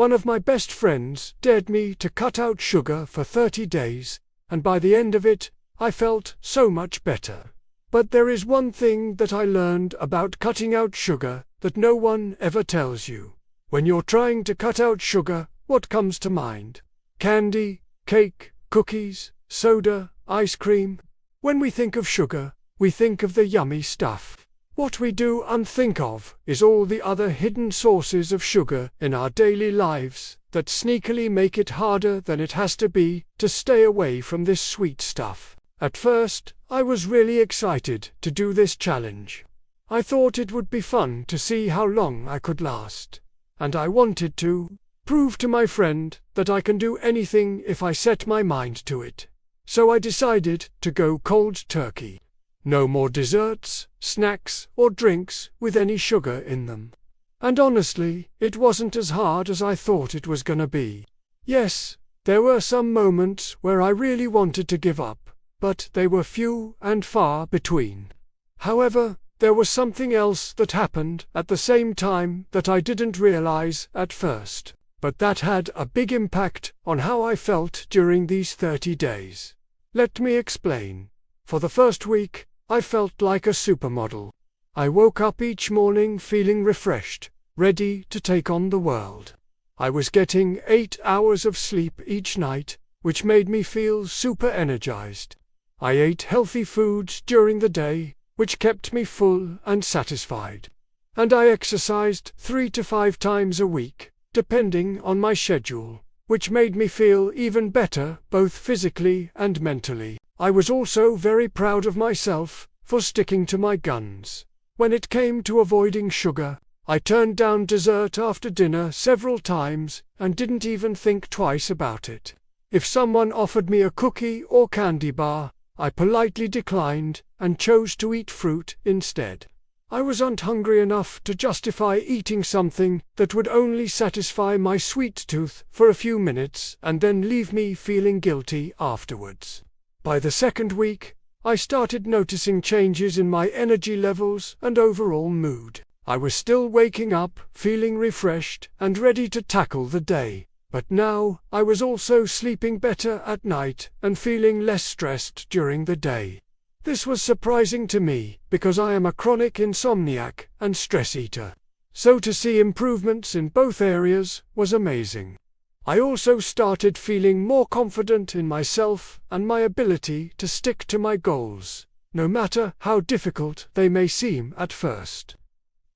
One of my best friends dared me to cut out sugar for 30 days, and by the end of it, I felt so much better. But there is one thing that I learned about cutting out sugar that no one ever tells you. When you're trying to cut out sugar, what comes to mind? Candy, cake, cookies, soda, ice cream. When we think of sugar, we think of the yummy stuff. What we do unthink of is all the other hidden sources of sugar in our daily lives that sneakily make it harder than it has to be to stay away from this sweet stuff. At first, I was really excited to do this challenge. I thought it would be fun to see how long I could last. And I wanted to prove to my friend that I can do anything if I set my mind to it. So I decided to go cold turkey. No more desserts, snacks, or drinks with any sugar in them. And honestly, it wasn't as hard as I thought it was gonna be. Yes, there were some moments where I really wanted to give up, but they were few and far between. However, there was something else that happened at the same time that I didn't realize at first, but that had a big impact on how I felt during these 30 days. Let me explain. For the first week, I felt like a supermodel. I woke up each morning feeling refreshed, ready to take on the world. I was getting 8 hours of sleep each night, which made me feel super energized. I ate healthy foods during the day, which kept me full and satisfied. And I exercised 3 to 5 times a week, depending on my schedule, which made me feel even better both physically and mentally. I was also very proud of myself for sticking to my guns. When it came to avoiding sugar, I turned down dessert after dinner several times and didn't even think twice about it. If someone offered me a cookie or candy bar, I politely declined and chose to eat fruit instead. I wasn't hungry enough to justify eating something that would only satisfy my sweet tooth for a few minutes and then leave me feeling guilty afterwards. By the second week, I started noticing changes in my energy levels and overall mood. I was still waking up, feeling refreshed and ready to tackle the day, but now I was also sleeping better at night and feeling less stressed during the day. This was surprising to me because I am a chronic insomniac and stress eater. So to see improvements in both areas was amazing. I also started feeling more confident in myself and my ability to stick to my goals, no matter how difficult they may seem at first.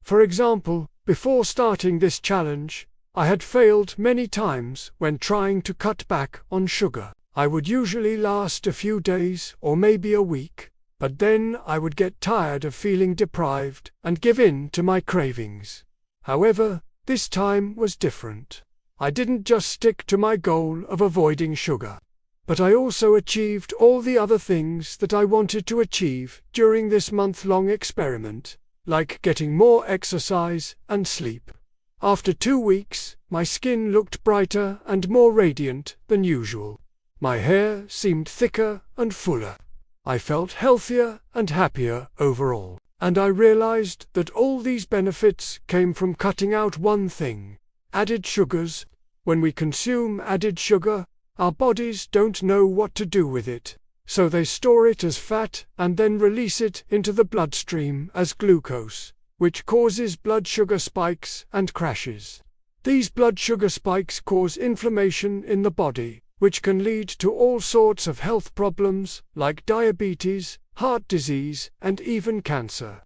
For example, before starting this challenge, I had failed many times when trying to cut back on sugar. I would usually last a few days or maybe a week, but then I would get tired of feeling deprived and give in to my cravings. However, this time was different. I didn't just stick to my goal of avoiding sugar, but I also achieved all the other things that I wanted to achieve during this month-long experiment, like getting more exercise and sleep. After 2 weeks, my skin looked brighter and more radiant than usual. My hair seemed thicker and fuller. I felt healthier and happier overall. And I realized that all these benefits came from cutting out one thing: added sugars. When we consume added sugar, our bodies don't know what to do with it, so they store it as fat and then release it into the bloodstream as glucose, which causes blood sugar spikes and crashes. These blood sugar spikes cause inflammation in the body, which can lead to all sorts of health problems like diabetes, heart disease, and even cancer.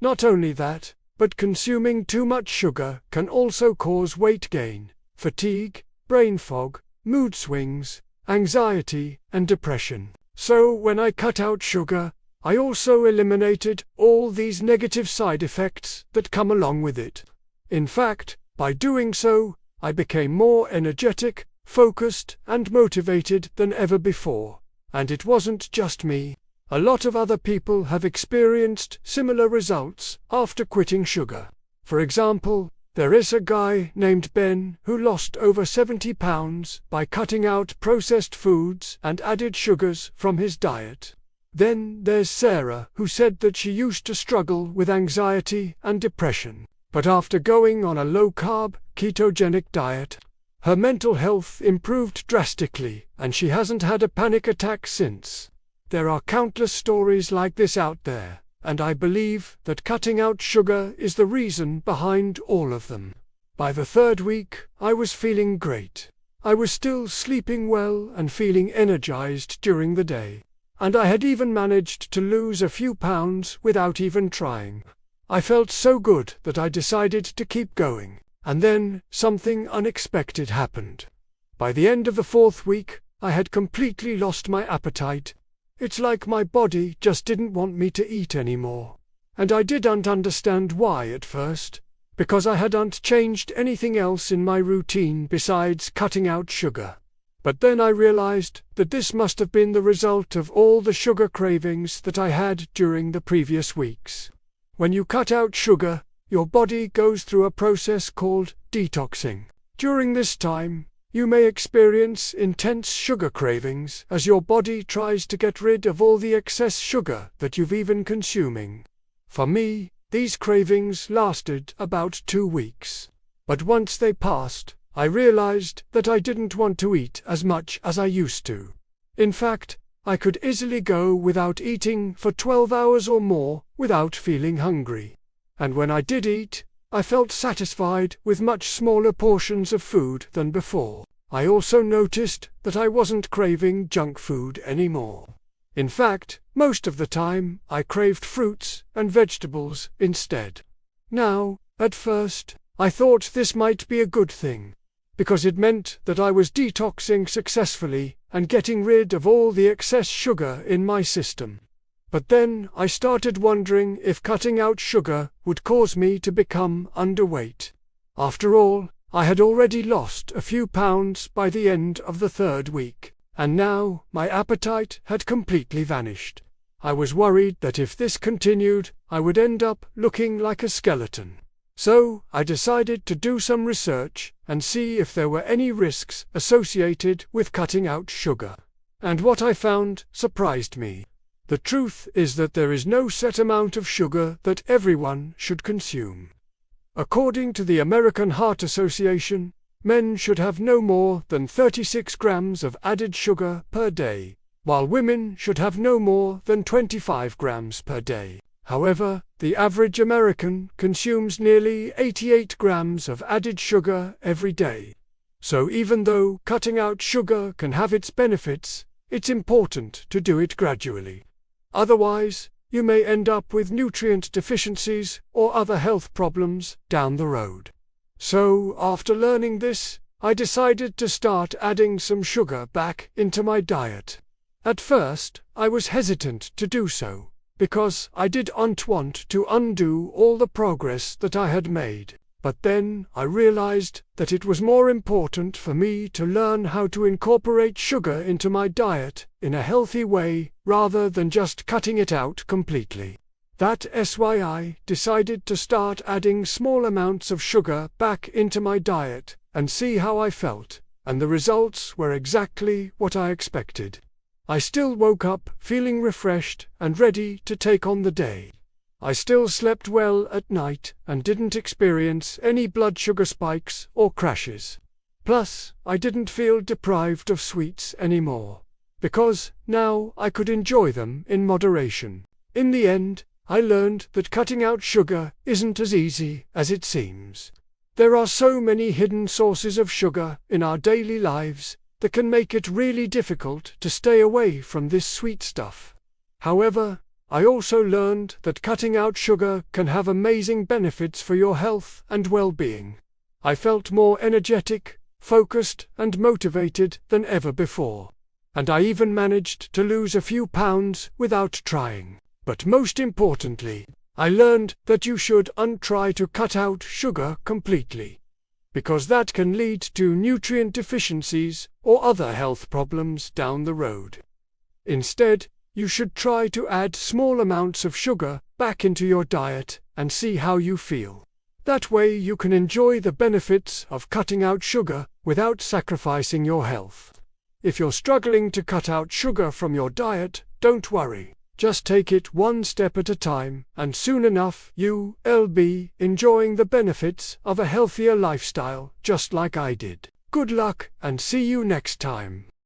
Not only that, but consuming too much sugar can also cause weight gain, fatigue, brain fog, mood swings, anxiety, and depression. So when I cut out sugar, I also eliminated all these negative side effects that come along with it. In fact, by doing so, I became more energetic, focused, and motivated than ever before. And it wasn't just me. A lot of other people have experienced similar results after quitting sugar. For example, there is a guy named Ben who lost over 70 pounds by cutting out processed foods and added sugars from his diet. Then there's Sarah, who said that she used to struggle with anxiety and depression, but after going on a low-carb, ketogenic diet, Her mental health improved drastically, and she hasn't had a panic attack since. There are countless stories like this out there, and I believe that cutting out sugar is the reason behind all of them. By the third week, I was feeling great. I was still sleeping well and feeling energized during the day. And I had even managed to lose a few pounds without even trying. I felt so good that I decided to keep going. And then something unexpected happened. By the end of the fourth week, I had completely lost my appetite. It's like my body just didn't want me to eat anymore. And I didn't understand why at first, because I hadn't changed anything else in my routine besides cutting out sugar. But then I realized that this must have been the result of all the sugar cravings that I had during the previous weeks. When you cut out sugar, your body goes through a process called detoxing. During this time, you may experience intense sugar cravings as your body tries to get rid of all the excess sugar that you've been consuming. For me, these cravings lasted about 2 weeks. But once they passed, I realized that I didn't want to eat as much as I used to. In fact, I could easily go without eating for 12 hours or more without feeling hungry. And when I did eat, I felt satisfied with much smaller portions of food than before. I also noticed that I wasn't craving junk food anymore. In fact, most of the time, I craved fruits and vegetables instead. Now, at first, I thought this might be a good thing, because it meant that I was detoxing successfully and getting rid of all the excess sugar in my system. But then I started wondering if cutting out sugar would cause me to become underweight. After all, I had already lost a few pounds by the end of the third week, and now my appetite had completely vanished. I was worried that if this continued, I would end up looking like a skeleton. So I decided to do some research and see if there were any risks associated with cutting out sugar. And what I found surprised me. The truth is that there is no set amount of sugar that everyone should consume. According to the American Heart Association, men should have no more than 36 grams of added sugar per day, while women should have no more than 25 grams per day. However, the average American consumes nearly 88 grams of added sugar every day. So even though cutting out sugar can have its benefits, it's important to do it gradually. Otherwise, you may end up with nutrient deficiencies or other health problems down the road. So, after learning this, I decided to start adding some sugar back into my diet. At first, I was hesitant to do so, because I didn't want to undo all the progress that I had made. But then I realized that it was more important for me to learn how to incorporate sugar into my diet in a healthy way rather than just cutting it out completely. That's why I decided to start adding small amounts of sugar back into my diet and see how I felt, and the results were exactly what I expected. I still woke up feeling refreshed and ready to take on the day. I still slept well at night and didn't experience any blood sugar spikes or crashes. Plus, I didn't feel deprived of sweets anymore, because now I could enjoy them in moderation. In the end, I learned that cutting out sugar isn't as easy as it seems. There are so many hidden sources of sugar in our daily lives that can make it really difficult to stay away from this sweet stuff. However, I also learned that cutting out sugar can have amazing benefits for your health and well-being. I felt more energetic, focused, and motivated than ever before. And I even managed to lose a few pounds without trying. But most importantly, I learned that you shouldn't try to cut out sugar completely, because that can lead to nutrient deficiencies or other health problems down the road. Instead, you should try to add small amounts of sugar back into your diet and see how you feel. That way you can enjoy the benefits of cutting out sugar without sacrificing your health. If you're struggling to cut out sugar from your diet, don't worry. Just take it one step at a time, and soon enough you'll be enjoying the benefits of a healthier lifestyle just like I did. Good luck and see you next time.